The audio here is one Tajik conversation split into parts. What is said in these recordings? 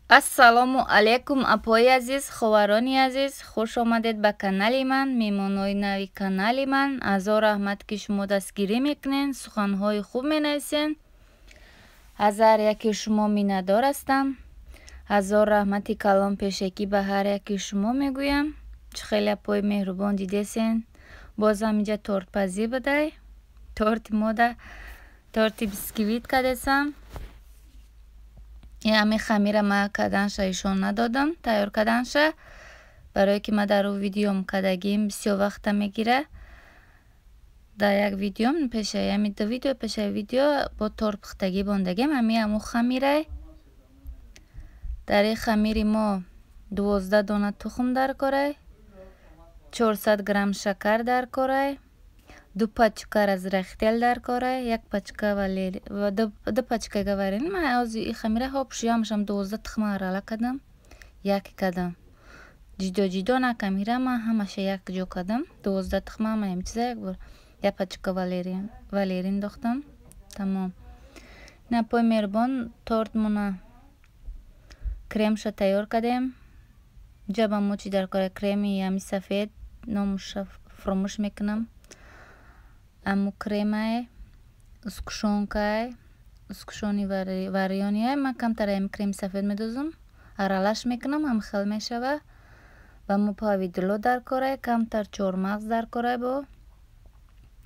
ассалому алайкум апои азиз, ховарони азиз, хуш омадед ба канали ман, меҳмонои нави канали ман. Азор раҳмат ки шумо дастгирӣ мекунед, суханҳои хуб менависен. аз ҳар яки шумо миннатдор ҳастам. азор раҳмати калон пешакӣ ба ҳар яки шумо мегӯям. чӣ хеле апои меҳрубон дидесен. бозам инҷа тортпази будай, торти мода, торти бисквит кадесам. ҳамин хамира ма каданша ишон надодам, тайёр каданша, барое ки ма дар ӯ видеом кадагим бисёр вақта мегира. дар як видеом пеша ҳами ду видео пеша видео бо торт пухтагӣ бондагим. ҳамин ҳамун хамирай. дар ин хамири мо 12 дона тухм даркорай, 400 грамм шакар даркорай, 2 пачка разрехтел даркорай, 1 пачка валерин, 2 пачка валерин. ма ҳозир ин хамира ҳопшиямшам 12 тухма арала кадам, як кадам ҷидо ҷидо накамира, ма ҳамаша як ҷо кадам. 12 тухма ма ҳам чиза як бор 1 пачка валерин дохтам. тамом. напои меҳрубон тортмона кремша тайёр кадем. ҷаба мо чӣ даркорай? креми ҳами сафед, номуша фромӯш мекунам. аму кремай, ускушонкай, ускушони варёнияй. ман камтар ҳами креми сафед медозам, аралаш мекунам, ҳам хел мешава. ва мо павидло даркорай, камтар чормағз даркорай, бо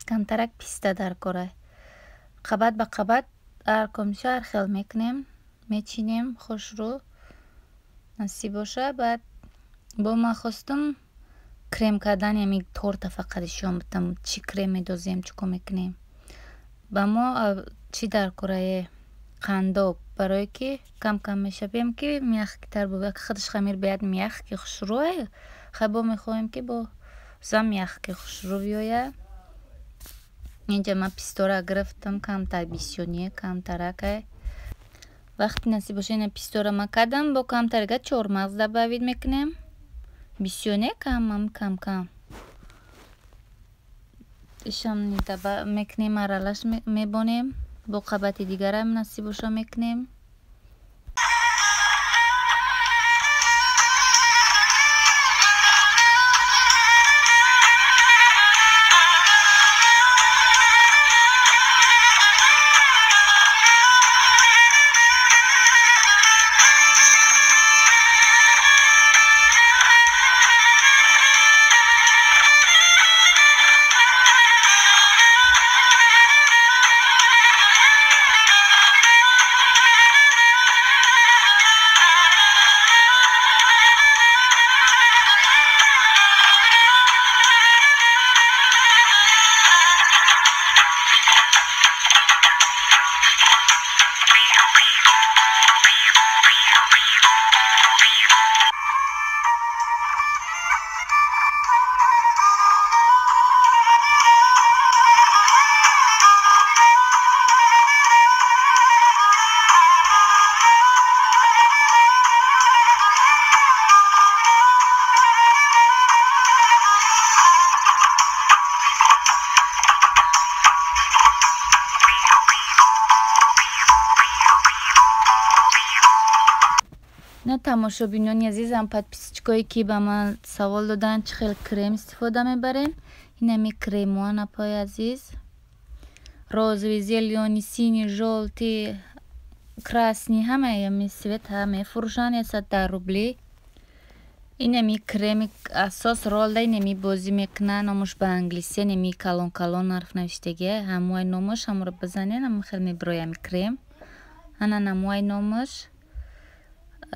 камтарак писта даркорай. қабат ба қабат ҳар комиша ҳар хел мекунем, мечинем хушрӯ насиб боша. баъд бо ма хостам крем кардани ҳамин торта фақат ишон будам, чӣ крем медозем, чӣ кор мекунем. ба мо чӣ даркорае? қандоб, барое ки кам кам мешавем ки мяхктар бувад, худаш хамир биёяд мях ки хушрӯ. хабо мехоҳем ки бо зам мях ки хушрӯ биёяд. инҷа ман пистора гирифтам, камтар бисёр не камтаракай. вақти насиб боша ина пистора ма кардам, бо камтарига чормағз дабавид мекунем. бисёр не кам кам ишам даба мекунем, аралаш мебонем. бо қабати дигарам насиб боша мекунем. на тамошобинони азизам, подписчикое ки ба ман савол додан чӣ хел крем истифода мебарем. инами кремоа напои азиз, розовый, зелёный, синий, желтый, красный, ҳамаи ҳами свет мефурӯшанд 10 рубли. инами креми асос ролда инами бозӣ мекунанд. номуш ба англиси инами калон калон ҳарф навиштагия. ҳамои номуш ҳамро бизанед, ҳама хел мебирои ҳами крем. ана намои номуш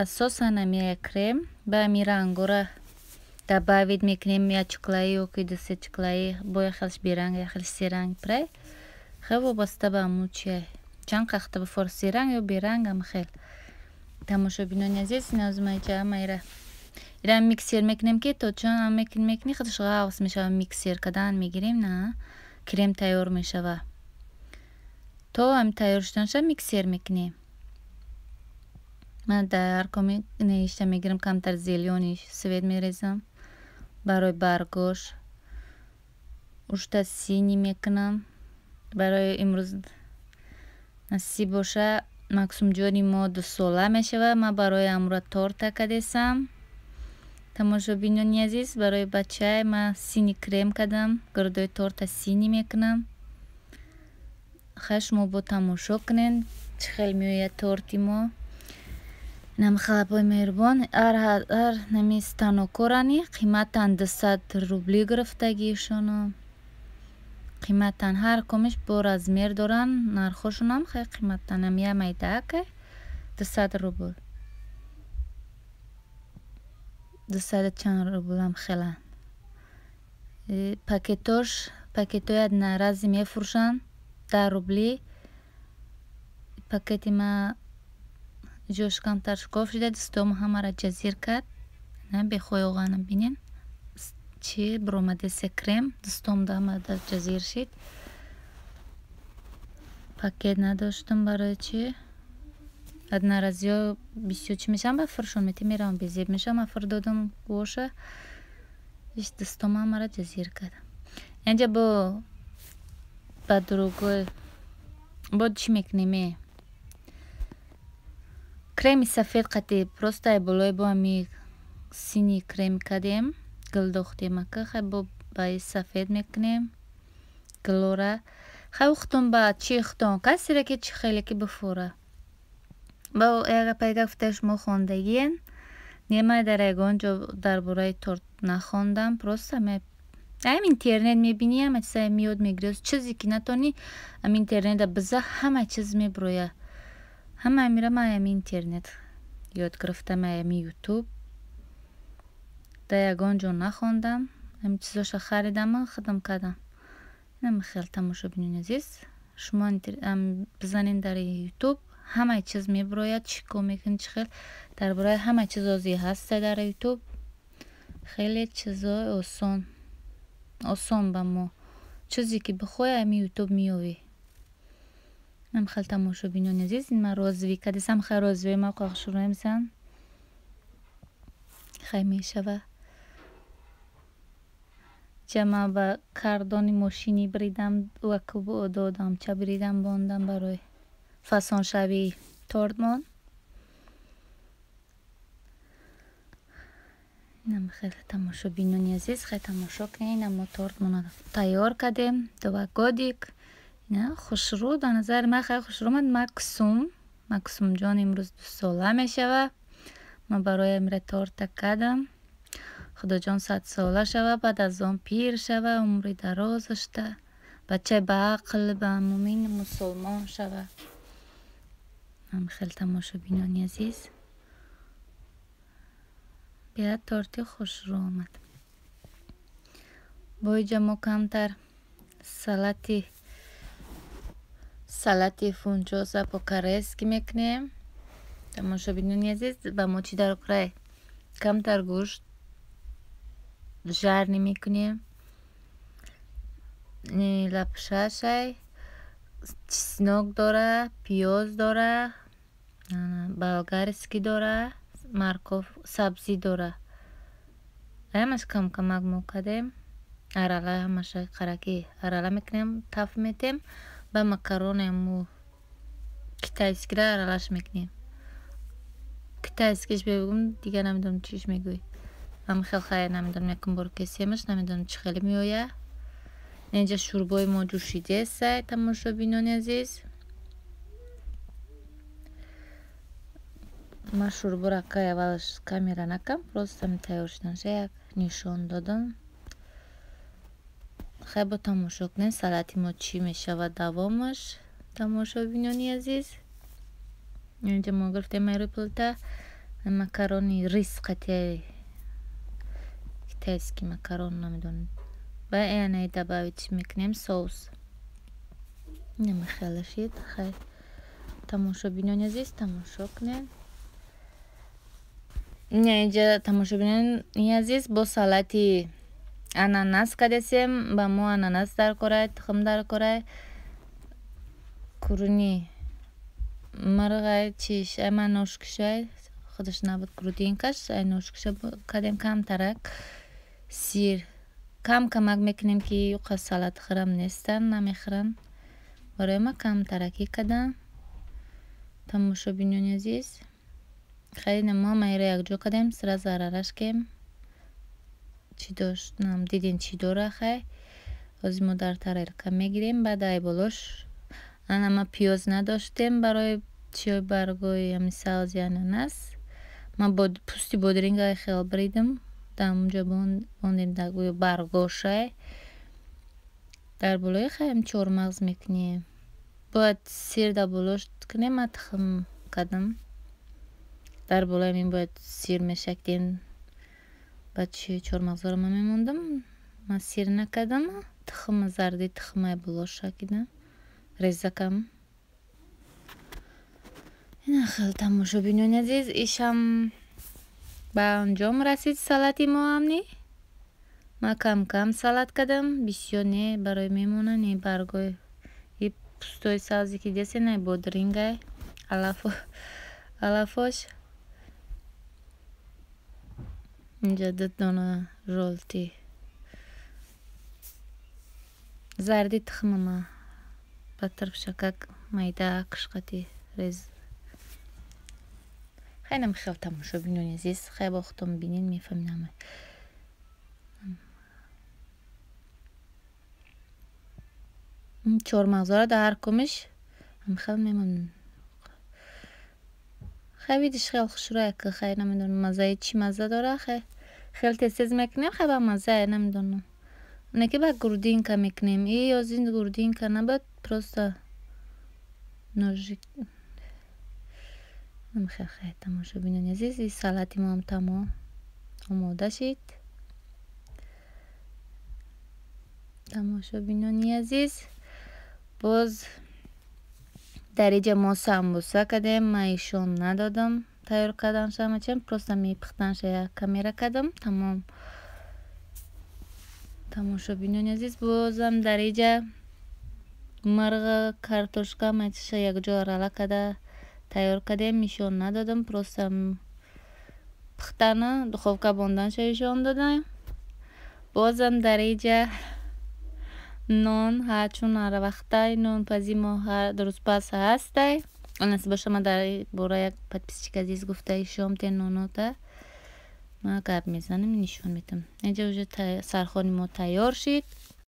асосан ҳамия крем. ба ҳами рангора дабавид мекунем. я чуклаи оки дусе чуклаи бо я хелш биранг я хелш серанг прай. хел вобаста ба аму чия чанд қахта бифор серанг ё биранг ам хел. тамошобинони азиз, назмайҷа амайра ира миксер мекунем ки то чанд мекуни худаш ғафс мешава. миксер кардан мегирем, на крем тайёр мешава. то ҳам тайёр шуданша миксер мекунем. ман дар ҳар коми нешта мегирам, камтар зелёни свет мерезам барои баргош. ушта сини мекунам барои имрӯз насиб боша. максумҷони мо 2 сола мешавад. Ман барои амро торта кардесам. тамошобинони азиз, барои бачаи ман сини крем кардам. гирдои торта сини мекунам. хай шумо бо тамошо кунед чӣ хел меояд торти мо. нам халапои меҳрубон ар нами станокорани қиматан 200 рубли гирифтагишоно. қиматан ҳар комиш бо размер доран. нархошонам хай қиматан ам ямайдака 200 рубл. 200 чанд рублам хелан. пакетои одноразӣ мефурӯшанд 10 рубли. пакети ма ҷош камтар шукоф шуда дустом ҳамара ҷазир кард. бехоёғанам бинен чӣ бромадесе крем дустом дамада ҷазир шид. пакет надоштам барои чӣ одноразиҳо бисёр чӣ мешаванд ба фурӯшон мети меравам безеб мешавам афр додам воша иш дустом ҳамара ҷазир кардам. инҷа ба дурӯгои бо чӣ мекунем креми сафед қатъи просто ай болои бо ами сини крем кардем гилдохтем ака хай бо баи сафед мекунем гилора хай ухтон ба чӣ хтон касире ки чӣ хеле ки бифора ба яга гуфта шумо хондагиен нема дар ягон ҷо дар бораи торт нахондам. просто ам интернет мебини ҳама чиза миёд мегирӣ чизе ки натони ам интернета биза ҳама чиз меброя. ҳама мира ма ами интернет ёд гирифтам ами ютуб дар ягон ҷо нахондам. ами чизоша харидам хидм кардам. инам хел тамошобинони азиз шумо бизанед дар ютуб ҳама чиз меброяд чӣ кор мекунед чӣ хел дар бораи ҳама чиз озӣ ҳаста дар ютуб. хеле чизои осон ба мо чизе ки бихоҳӣ ами ютуб меёвӣ. нам хел тамошобинони азиз ин ман розиви кардесам хай розивои ма қохшуро мезан хай мешава ҷама ба кардони мошини биридам ваку додам ча биридам бондам барои фасоншавии тортмон. инам хеле тамошобинони азиз хай тамошо кунед. ина мо тортмонро тайёр кардем 2 годик. хушрӯ ба назари ман хай хушрӯ омад. максумҷон имрӯз 2 сола мешава. ман барои амра торта кардам. худоҷон 100 сола шава баъд аз он пир шава умри дароз дошта бачаи баақл ба муъмини мусулмон шава. ам хел тамошобинони азиз бия торти хушрӯ омад. бо иҷа мо камтар салати фунчоза по-корейски мекунем. тамошобинони азиз ба мо чӣ даркурай камтар гӯшт жарни мекунем. лапшашай чеснок дора пиёз дора болгарский дора марков сабзӣ дора. ҳамаш камак мо кардем. арала ҳамаша қараки арала мекунем таф метем ба макаронему китайскира аралаш мекунем. китайскиш бегум дигар намедонам чиш мегӯй. ам хел хай намедонам якум бор кесемаш намедонам чӣ хеле меоя. инҷа шӯрбои мо ҷӯшидесай тамошобинони азиз. ман шӯрборо акай аввалаш камера накам просто тайёр шуданша як нишон додам. хай бо тамошо кунед салати мо чӣ мешавад давомаш тамошобинони азиз. инҷа мо гирифтем майрӯи плита макарони рис қатъи китайский макарон намедонам ва яъне добавить мекунем соус. нема хеле шид. хай тамошобинони азиз тамошо кунед. инҷа тамошобинони азиз бо салати ананас кардесем. ба мо ананас даркорай тухм даркорай куруни марғай чиш ама ношкишай худаш набуд грудинкаш ай ношкиша кардем камтарак сир камак мекунем ки юқа салат хирам нестан намехӯранд. барои ма камтараки кардам. тамошобинони азиз, خیلی ما میره یک جا کردیم سر زرارش کم چی داشت نم دیدین چی داره خیلی از ما در تایر کم میگیریم. بعد ای بلوش انا ما پیاز نداشتیم برای چی برگوی همی ساز یا ننس ما پوستی بودرینگ های خیلی بریدم در اونجا بوندیم دگوی برگوشه در بلوی خیلی چور مغز میکنیم. باید سیر در بلوش کنیم. ما تخم کدم در بلوی من باید سیر میشکدیم. بعد چی چور مغز رو ما میموندم ما سیر نکدم. تخم زردی تخم بلوش شکیدم ریزه کم. این خیلی تماشابینان عزیز ایشم به انجام رسید سلاتی ما همنی. ما کم کم سلات کردم بسیار نه برای میمونه نه برگوی این پستوی سازی که دیسی نه بودرینگه علافش اینجا دونه رولتی زردی تخم ما بطرف شکک مایده کشقتی ریز خیلی خیلی تماشابینان عزیز خیلی وقتم بینین میفهمم. چهار مغزا را در کمش هم خیلی میمونن. خیلی دیش خیلی خوش روی که خیلی نمیدونم مزه چی مزه داره. خیلی تیز میکنیم خیلی مزه نمیدونم اونه که با گردین که میکنیم ای از این گردین که نباید پروستا نوژی خیلی تماشابینان عزیز این سلاتی ما هم تمام آماده شد. تماشابینان عزیز باز در اینجا ما سامبوسا کردیم. ما ایشون ندادم تیار کردن شما چیم پروستا میپختنش یک کامیرا کردم تمام. تماشابینان عزیز بازم در اینجا مرغ کارتوشکا مچش یک جا رالا کده تیار کردیم. ایشون ندادم پروستا پختنه دخوفکا باندنش ایشون دادم. بازم در اینجا نان هرچون هر وقتای نان پزی ما هر درست پس هسته انس باشه. ما در بورا یک پتپیسچیک عزیز گفته ایشون تین ناناته ما گرد میزنیم نشون میتم. اینجا وجه سرخانی ما تیار شد.